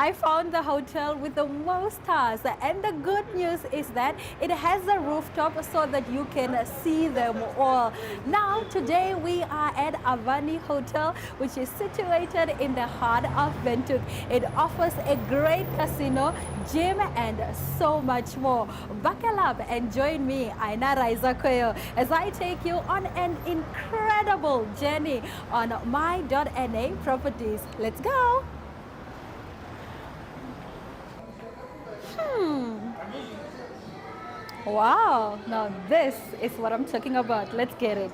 I found the hotel with the most stars, and the good news is that it has a rooftop so that you can see them all. Now, today we are at Avani Hotel, which is situated in the heart of Windhoek. It offers a great casino, gym, and so much more. Buckle up and join me, My.na Property, as I take you on an incredible journey on My.na Properties. Let's go. Wow, now this is what I'm talking about. Let's get it.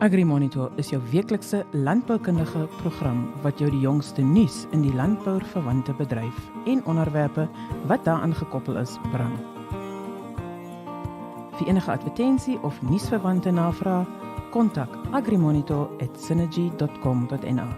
AgriMonitor is jou weeklikse landboukundige program wat jou die jongste nuus in die landbouverwante bedryf en onderwerpe wat daaraan gekoppel is, bring. Vir enige advertensie of nuusverwante navrae, kontak agrimonitor@synergy.com.na.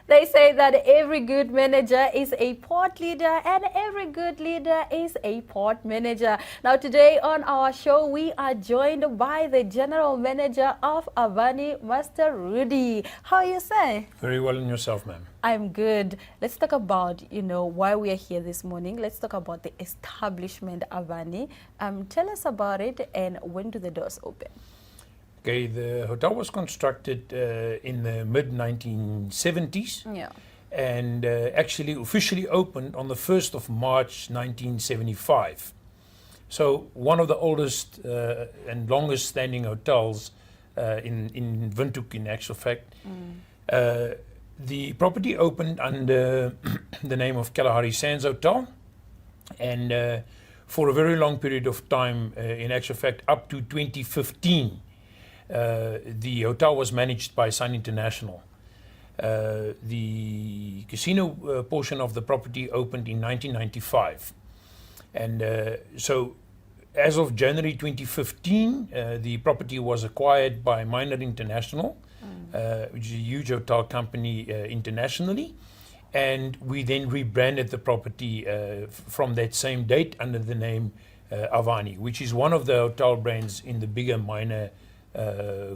They say that every good manager is a port leader and every good leader is a port manager. Now today on our show, we are joined by the General Manager of Avani, Mr. Rudy. How are you, sir? Very well, and yourself, ma'am? I'm good. Let's talk about, why we are here this morning. Let's talk about the establishment Avani. Tell us about it and when do the doors open? Okay, the hotel was constructed in the mid-1970s. Yeah. And actually officially opened on the 1st of March 1975. So one of the oldest and longest standing hotels in Windhoek, in actual fact. The property opened under the name of Kalahari Sands Hotel, and for a very long period of time, in actual fact up to 2015, the hotel was managed by Sun International. The casino portion of the property opened in 1995. And so as of January 2015, the property was acquired by My.na International, which is a huge hotel company internationally. And we then rebranded the property from that same date under the name Avani, which is one of the hotel brands in the bigger My.na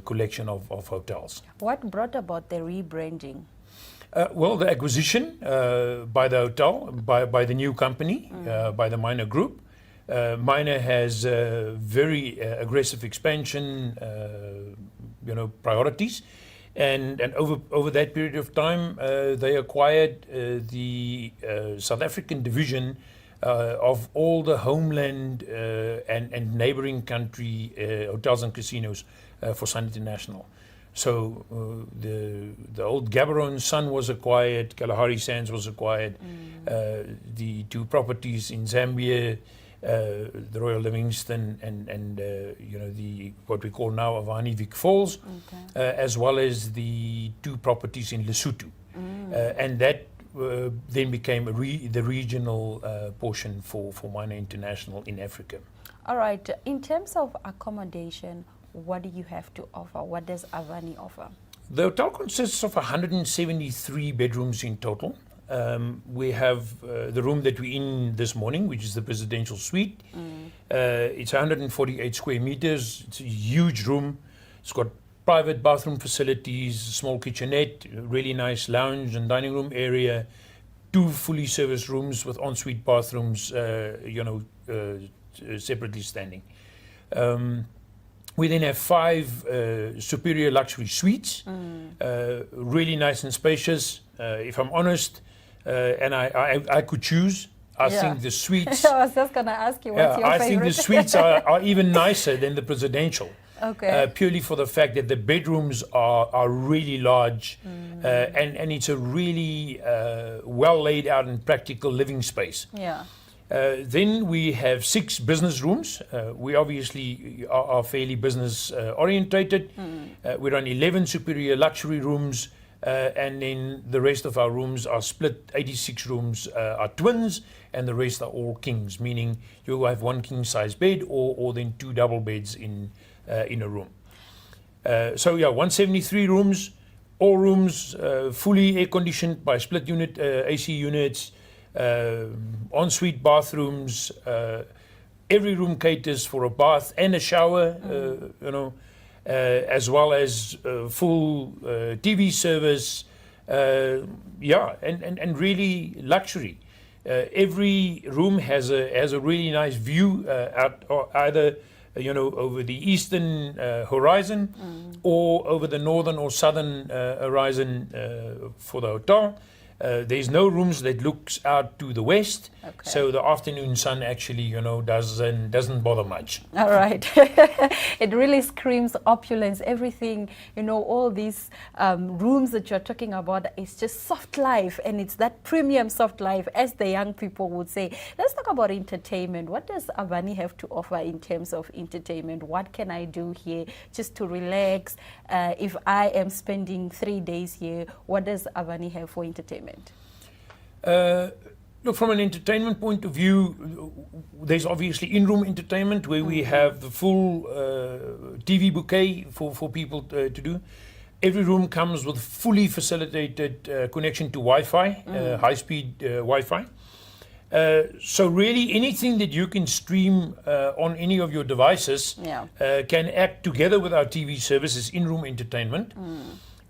collection of hotels. What brought about the rebranding? Well, the acquisition by the hotel, by the new company, by the My.na Group. My.na has very aggressive expansion, priorities, and over that period of time, they acquired the South African division of all the homeland and neighboring country hotels and casinos for Sun International. So the old Gaborone Sun was acquired, Kalahari Sands was acquired, the two properties in Zambia, the Royal Livingston and the what we call now Avani Vic Falls, as well as the two properties in Lesotho, and that then became the regional portion for My.na International in Africa. All right. In terms of accommodation, what do you have to offer? What does Avani offer? The hotel consists of 173 bedrooms in total. We have the room that we're in this morning, which is the presidential suite. It's 148 square meters. It's a huge room. It's got private bathroom facilities, small kitchenette, really nice lounge and dining room area, two fully serviced rooms with ensuite bathrooms, separately standing. We then have 5 superior luxury suites, really nice and spacious. If I'm honest, and I could choose, I think the suites. I was just going to ask you, what's your favorite? I think the suites are even nicer than the presidential. Okay. Purely for the fact that the bedrooms are really large, and it's a really well laid out and practical living space. Yeah. Then we have 6 business rooms. We obviously are fairly business orientated. We run 11 superior luxury rooms, and then the rest of our rooms are split. 86 rooms are twins, and the rest are all kings, meaning you have one king size bed or then 2 double beds in a room. So yeah, 173 rooms, all rooms fully air conditioned by split unit AC units, ensuite bathrooms. Every room caters for a bath and a shower, as well as full TV service. And really luxury. Every room has a really nice view out, or either over the eastern horizon or over the northern or southern horizon for the hotel. There's no rooms that looks out to the west, so the afternoon sun actually, doesn't bother much. All right. It really screams opulence. Everything, all these rooms that you're talking about is just soft life, and it's that premium soft life, as the young people would say. Let's talk about entertainment. What does Avani have to offer in terms of entertainment? What can I do here just to relax? If I am spending 3 days here, what does Avani have for entertainment? Look, from an entertainment point of view, there's obviously in-room entertainment where we have the full TV bouquet for people to do. Every room comes with fully facilitated connection to Wi-Fi, high-speed Wi-Fi. So really anything that you can stream on any of your devices can act together with our TV services, in-room entertainment.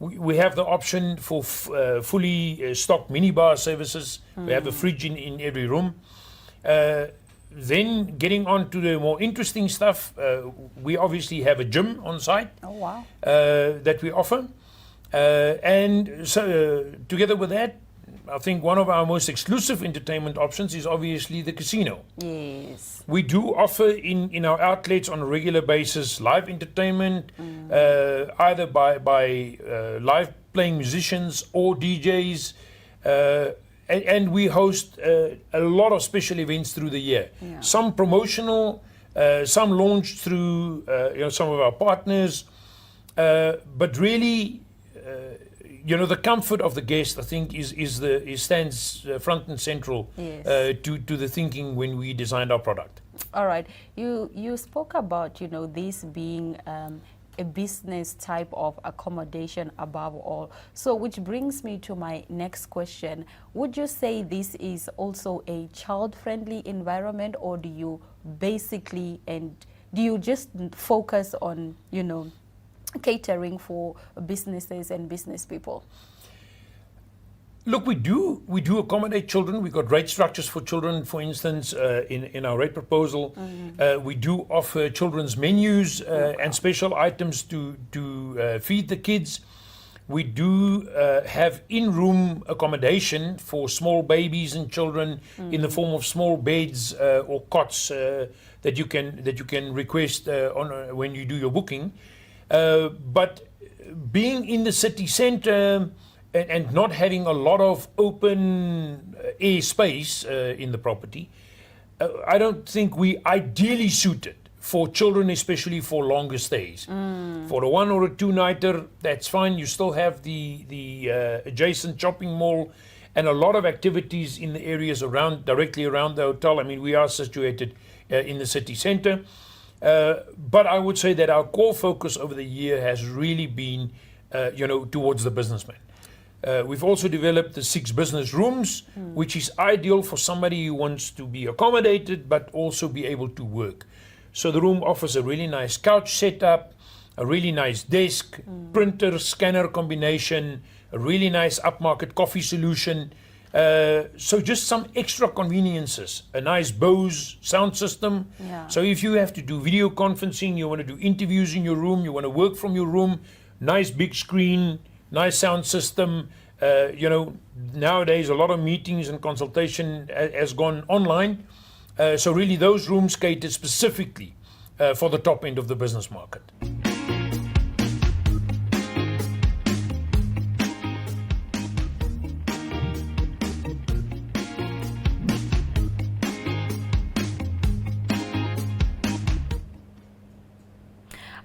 We have the option for fully stocked minibar services. We have a fridge in every room. Then getting on to the more interesting stuff, we obviously have a gym on site. Oh, wow. That we offer. And so together with that, I think one of our most exclusive entertainment options is obviously the casino. Yes. We do offer in our outlets on a regular basis live entertainment, either by live playing musicians or DJs, and we host a lot of special events through the year. Yeah. Some promotional, some launched through some of our partners, but really. The comfort of the guest, I think, stands front and central to the thinking when we designed our product. All right. You spoke about, this being a business type of accommodation above all. So which brings me to my next question. Would you say this is also a child-friendly environment, or do you just focus on, catering for businesses and business people? Look, we do accommodate children. We've got rate structures for children, for instance, in our rate proposal. We do offer children's menus and special items to feed the kids. We do have in-room accommodation for small babies and children in the form of small beds or cots that you can request when you do your booking. But being in the city centre and not having a lot of open air space in the property, I don't think we ideally suited for children, especially for longer stays. For a 1 or a 2-nighter, that's fine. You still have the adjacent shopping mall and a lot of activities in the areas directly around the hotel. I mean, we are situated in the city centre. But I would say that our core focus over the year has really been, towards the businessman. We've also developed the 6 business rooms, which is ideal for somebody who wants to be accommodated but also be able to work. So the room offers a really nice couch setup, a really nice desk, printer, scanner combination, a really nice upmarket coffee solution. So just some extra conveniences, a nice Bose sound system. Yeah. So if you have to do video conferencing, you want to do interviews in your room, you want to work from your room, nice big screen, nice sound system. Nowadays a lot of meetings and consultation has gone online. So really those rooms cater specifically for the top end of the business market.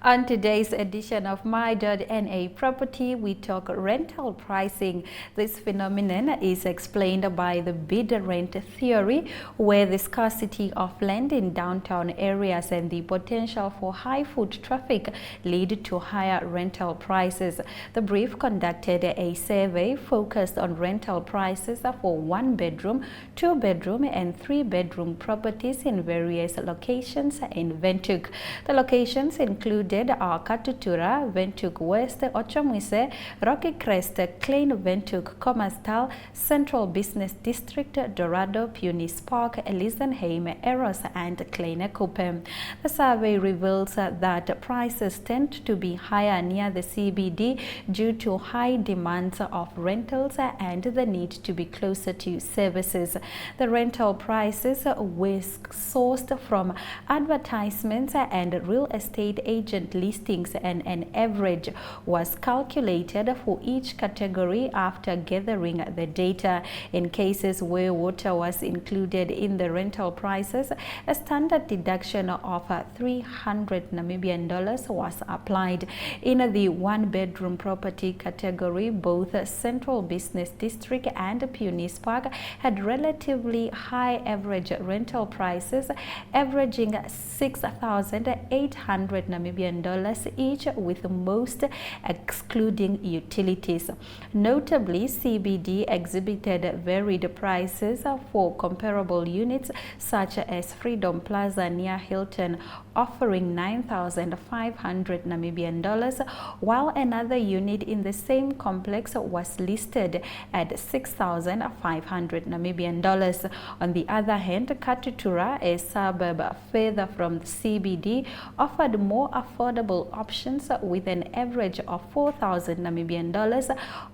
On today's edition of My.na Property, we talk rental pricing. This phenomenon is explained by the bid-rent theory, where the scarcity of land in downtown areas and the potential for high foot traffic lead to higher rental prices. The brief conducted a survey focused on rental prices for 1-bedroom, 2-bedroom and 3-bedroom properties in various locations in Windhoek. The locations included are Katutura, Windhoek West, Ochomwise, Rocky Crest, Klein Windhoek, Kommersdal, Central Business District, Dorado, Punis Park, Elisenheim, Eros and Kleine Coupe. The survey reveals that prices tend to be higher near the CBD due to high demands of rentals and the need to be closer to services. The rental prices were sourced from advertisements and real estate agent listings, and an average was calculated for each category after gathering the data. In cases where water was included in the rental prices, a standard deduction of 300 Namibian dollars was applied. In the 1-bedroom property category, both Central Business District and Punis Park had relatively high average rental prices, averaging 6,800 Namibian dollars each, with most excluding utilities. Notably, CBD exhibited varied prices for comparable units such as Freedom Plaza near Hilton, offering 9,500 Namibian dollars, while another unit in the same complex was listed at 6,500 Namibian dollars. On the other hand, Katutura, a suburb further from the CBD, offered more affordable options with an average of 4,000 Namibian dollars,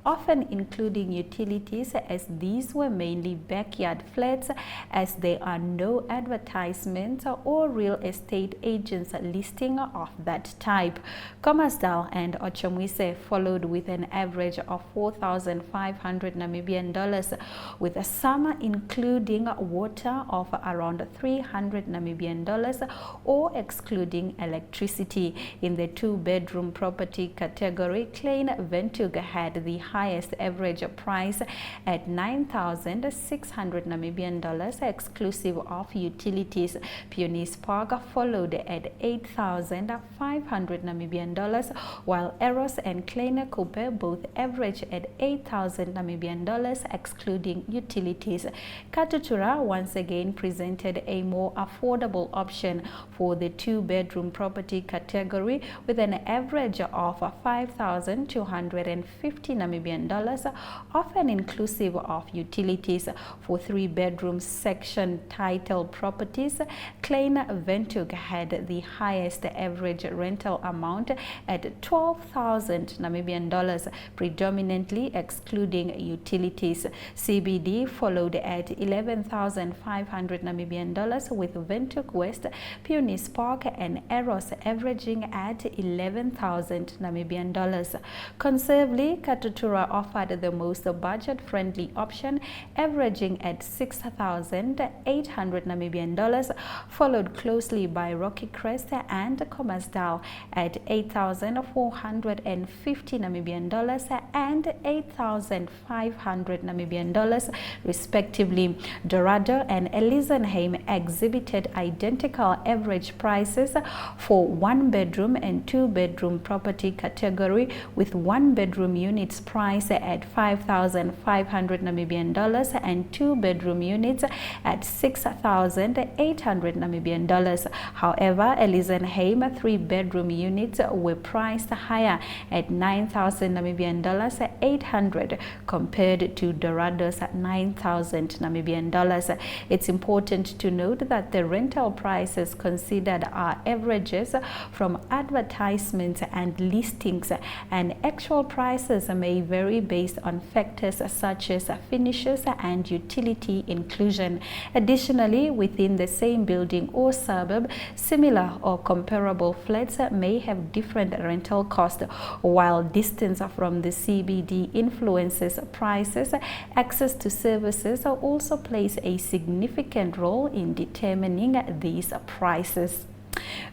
often including utilities, as these were mainly backyard flats, as there are no advertisements or real estate agents listing of that type. Kommersdal and Ochomwise followed with an average of 4,500 Namibian dollars, with some including water of around 300 Namibian dollars or excluding electricity. In the 2-bedroom property category, Klein Windhoek had the highest average price at 9,600 Namibian dollars exclusive of utilities. Punis Park followed at 8,500 Namibian dollars, while Eros and Kleine Coupe both averaged at 8,000 Namibian dollars excluding utilities. Katutura once again presented a more affordable option for the 2-bedroom property category, with an average of 5,250 Namibian dollars, often inclusive of utilities. For 3-bedroom section title properties, Klein Windhoek had the highest average rental amount at 12,000 Namibian dollars, predominantly excluding utilities. CBD followed at 11,500 Namibian dollars, with Windhoek West, Punis Park and Eros averaging at 11,000 Namibian dollars. Conservatively, Katutura offered the most budget-friendly option, averaging at 6,800 Namibian dollars, followed closely by Rocky Crest and Kommersdal at 8,450 Namibian dollars and 8,500 Namibian dollars, respectively. Dorado and Elisenheim exhibited identical average prices for 1-bedroom and 2-bedroom property category, with 1-bedroom units priced at 5,500 Namibian dollars and 2-bedroom units at 6,800 Namibian dollars. However, Elisenheim 3-bedroom units were priced higher at 9,000 Namibian dollars, 800 compared to Dorado's 9,000 Namibian dollars. It's important to note that the rental prices considered are averages from advertisements and listings, and actual prices may vary based on factors such as finishes and utility inclusion. Additionally, within the same building or suburb, similar or comparable flats may have different rental costs. While distance from the CBD influences prices, access to services also plays a significant role in determining these prices.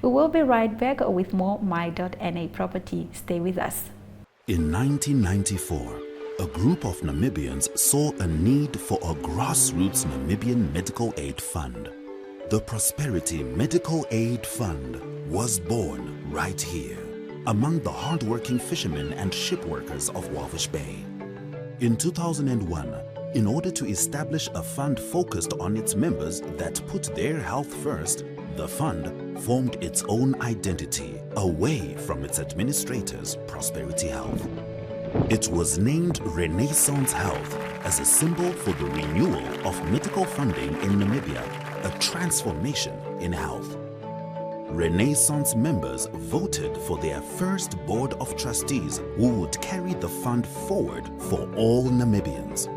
We will be right back with more My.na Property. Stay with us. In 1994, a group of Namibians saw a need for a grassroots Namibian medical aid fund. The Prosperity Medical Aid Fund was born right here, among the hard-working fishermen and ship workers of Walvish Bay. In 2001, in order to establish a fund focused on its members that put their health first, the fund formed its own identity away from its administrators, Prosperity Health. It was named Renaissance Health as a symbol for the renewal of medical funding in Namibia, a transformation in health. Renaissance members voted for their first board of trustees who would carry the fund forward for all Namibians.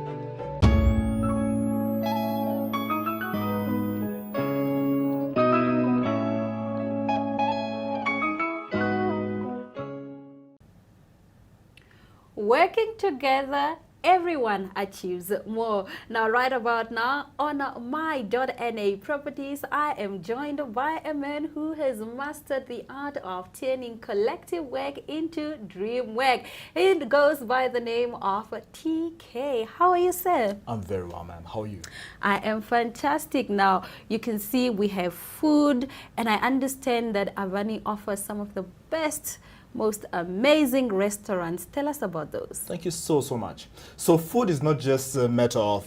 Working together, everyone achieves more. Now, right about now, on My.na Properties, I am joined by a man who has mastered the art of turning collective work into dream work. It goes by the name of TK. How are you, sir? I'm very well, ma'am. How are you? I am fantastic. Now, you can see we have food, and I understand that Avani offers some of the best, most amazing restaurants. Tell us about those. Thank you so much. So food is not just a matter of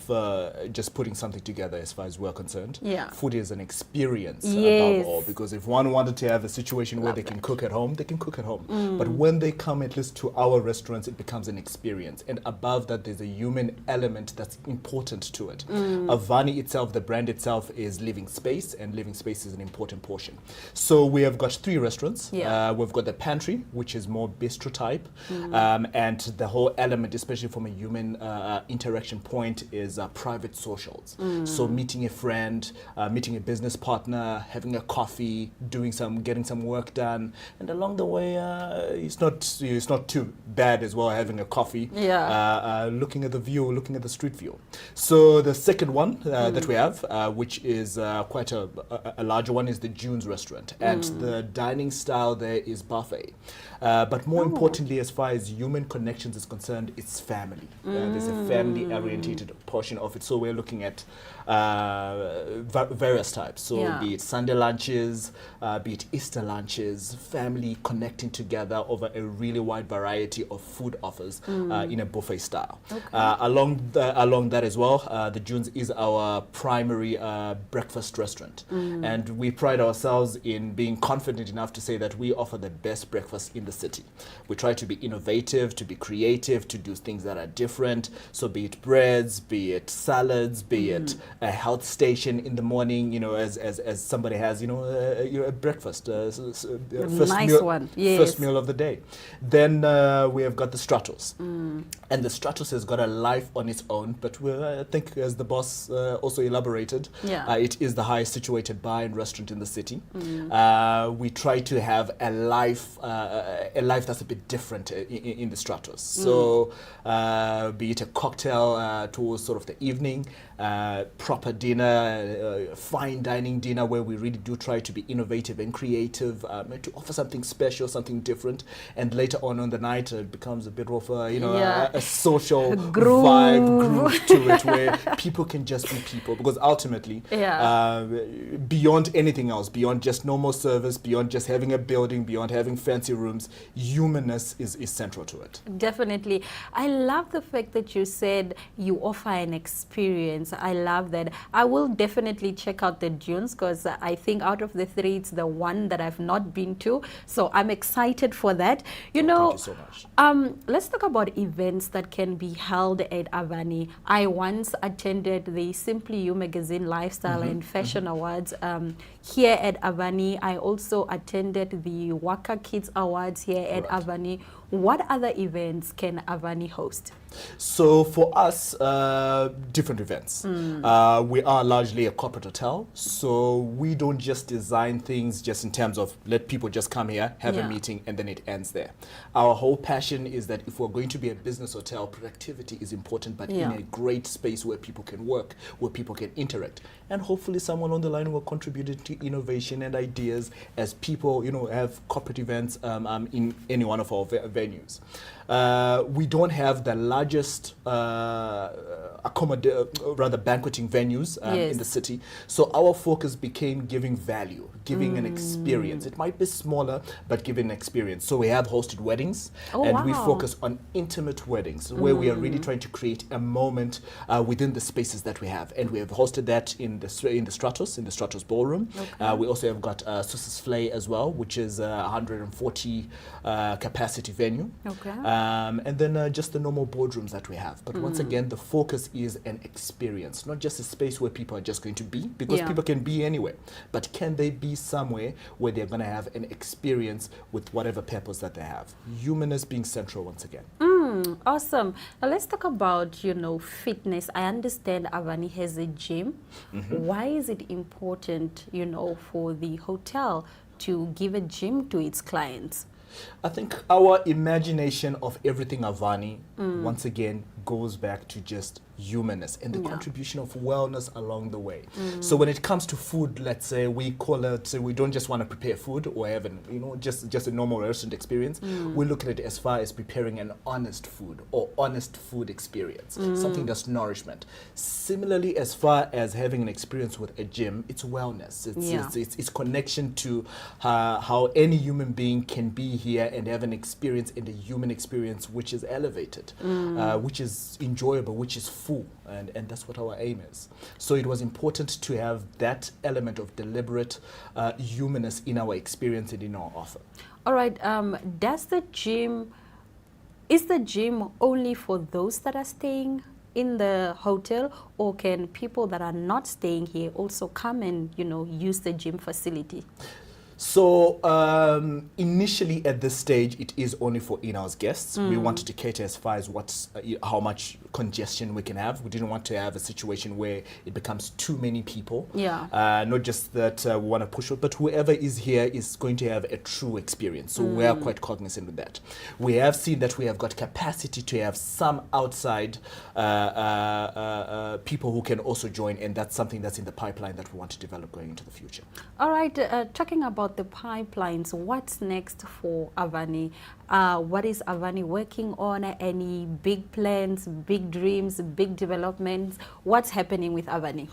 just putting something together as far as we're concerned. Yeah. Food is an experience Yes. above all, because if one wanted to have a situation where they can cook at home, they can cook at home. But when they come at least to our restaurants, it becomes an experience. And above that, there's a human element that's important to it. Avani itself, the brand itself, is living space, and living space is an important portion. So we have got 3 restaurants. Yeah. We've got the pantry, which is more bistro type, and the whole element, especially from a human interaction point, is private socials. So meeting a friend, meeting a business partner, having a coffee, getting some work done, and along the way, it's not too bad as well having a coffee. Yeah. Looking at the view, looking at the street view. So the second one that we have, which is quite a larger one, is the June's restaurant, and the dining style there is buffet. But more importantly, as far as human connections is concerned, it's family. There's a family-orientated portion of it. So we're looking at various types. So be it Sunday lunches, be it Easter lunches, family connecting together over a really wide variety of food offers in a buffet style. Along that as well, the Junes is our primary breakfast restaurant. And we pride ourselves in being confident enough to say that we offer the best breakfast in the city. We try to be innovative, to be creative, to do things that are different. So be it breads, be it salads, be it a health station in the morning, as somebody has, a breakfast, first meal of the day. Then we have got the Stratos. And the Stratos has got a life on its own, but I think, as the boss also elaborated, it is the highest situated bar and restaurant in the city. We try to have a life that's a bit different in the Stratos. So be it a cocktail towards sort of the evening, proper dinner, fine dining dinner, where we really do try to be innovative and creative, to offer something special, something different. And later on the night, it becomes a bit of a social vibe to it, where people can just be people. Because ultimately, beyond anything else, beyond just normal service, beyond just having a building, beyond having fancy rooms, humanness is central to it. Definitely. I love the fact that you said you offer an experience. I love that. I will definitely check out the Dunes, because I think out of the 3, it's the one that I've not been to. So I'm excited for that. Thank you so much. Let's talk about events that can be held at Avani. I once attended the Simply You Magazine Lifestyle and Fashion Awards here at Avani. I also attended the Waka Kids Awards here at Avani. What other events can Avani host? So for us, different events. We are largely a corporate hotel, so we don't just design things just in terms of let people just come here, have a meeting, and then it ends there. Our whole passion is that if we're going to be a business hotel, productivity is important, but in a great space where people can work, where people can interact. And hopefully someone on the line will contribute to innovation and ideas as people, have corporate events in any one of our venues. We don't have the largest banqueting venues in the city. So our focus became giving value, giving an experience. It might be smaller, but giving an experience. So we have hosted weddings, we focus on intimate weddings, where we are really trying to create a moment within the spaces that we have. And we have hosted that in the Stratos Ballroom. We also have got Susse's Flay as well, which is a 140 capacity venue. And then just the normal boardrooms that we have. But once again, the focus is an experience, not just a space where people are just going to be, because people can be anywhere. But can they be somewhere where they're going to have an experience with whatever purpose that they have? Humanness being central once again. Awesome. Now let's talk about, fitness. I understand Avani has a gym. Why is it important, for the hotel to give a gym to its clients? I think our imagination of everything Avani, once again, goes back to just humanness and the contribution of wellness along the way. So when it comes to food, let's say we call it, we don't just want to prepare food or have just a normal restaurant experience. We look at it as far as preparing an honest food or honest food experience, something that's nourishment. Similarly, as far as having an experience with a gym, it's wellness. It's connection to how any human being can be here and have an experience in the human experience which is elevated, which is enjoyable, which is full, and that's what our aim is. So it was important to have that element of deliberate humanness in our experience and in our offer. All right, is the gym only for those that are staying in the hotel, or can people that are not staying here also come and, use the gym facility? So initially at this stage, it is only for in-house guests. We wanted to cater as far as how much congestion we can have. We didn't want to have a situation where it becomes too many people. Not just that we want to push it, but whoever is here is going to have a true experience. So we are quite cognizant of that. We have seen that we have got capacity to have some outside people who can also join, and that's something that's in the pipeline that we want to develop going into the future. All right, talking about the pipelines, what's next for Avani? What is Avani working on? Any big plans, big dreams, big developments? What's happening with Avani?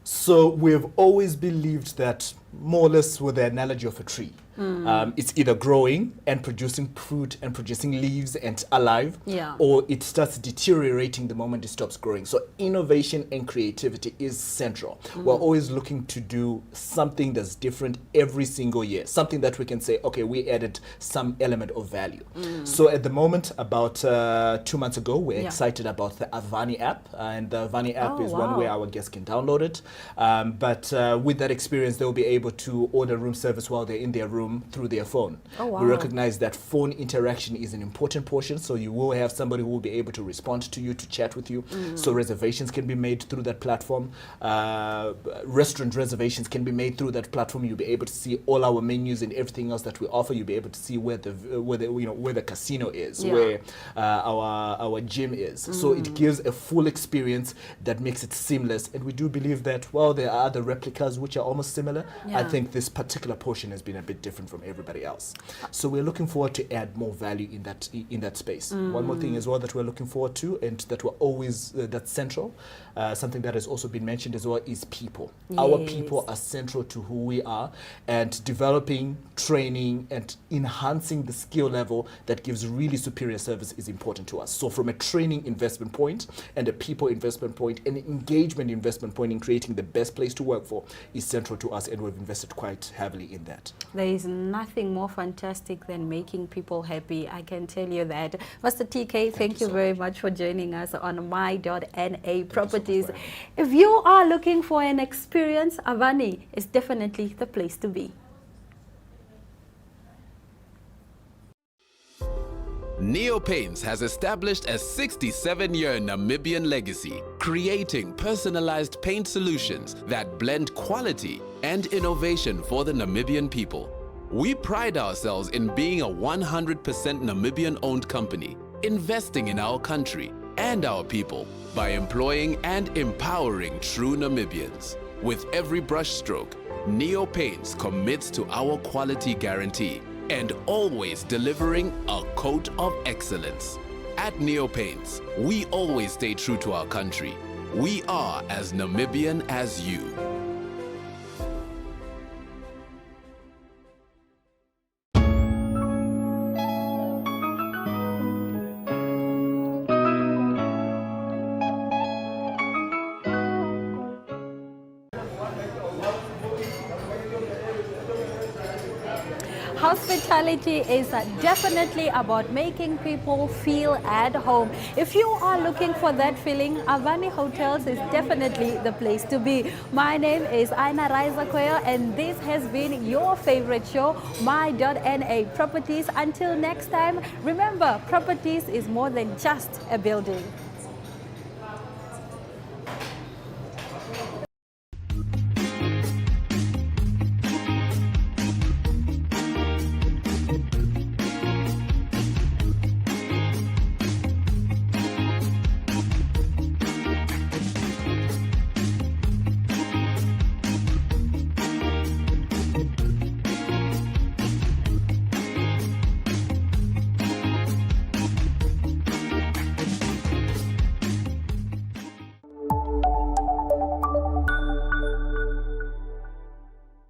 So we've always believed that, more or less with the analogy of a tree, it's either growing and producing fruit and producing leaves and alive, or it starts deteriorating the moment it stops growing. So innovation and creativity is central. We're always looking to do something that's different every single year, something that we can say, okay, we added some element of value. So at the moment, about 2 months ago, we're excited about the Avani app, and the Avani app is one way our guests can download it. But with that experience, they'll be able to order room service while they're in their room through their phone. We recognize that phone interaction is an important portion, so you will have somebody who will be able to respond to you, to chat with you. So reservations can be made through that platform. Restaurant reservations can be made through that platform. You'll be able to see all our menus and everything else that we offer. You'll be able to see where the casino is, where our gym is. So it gives a full experience that makes it seamless. And we do believe that while there are other replicas which are almost similar, I think this particular portion has been a bit different from everybody else. So we're looking forward to add more value in that space. One more thing as well that we're looking forward to, and that we're always that's central, something that has also been mentioned as well, is people. Our people are central to who we are, and developing, training, and enhancing the skill level that gives really superior service is important to us. So from a training investment point and a people investment point and engagement investment point in creating the best place to work for is central to us, and we've invested quite heavily in that. There is nothing more fantastic than making people happy. I can tell you that. Mr. TK, thank you very much for joining us on My.na Properties. If you are looking for an experience, Avani is definitely the place to be. Neo Paints has established a 67-year Namibian legacy, creating personalized paint solutions that blend quality and innovation for the Namibian people. We pride ourselves in being a 100% Namibian-owned company, investing in our country and our people by employing and empowering true Namibians. With every brushstroke, Neo Paints commits to our quality guarantee and always delivering a coat of excellence. At Neo Paints, we always stay true to our country. We are as Namibian as you. Hospitality is definitely about making people feel at home. If you are looking for that feeling, Avani Hotels is definitely the place to be. My name is My.na and this has been your favorite show, My.na Properties. Until next time, remember, properties is more than just a building.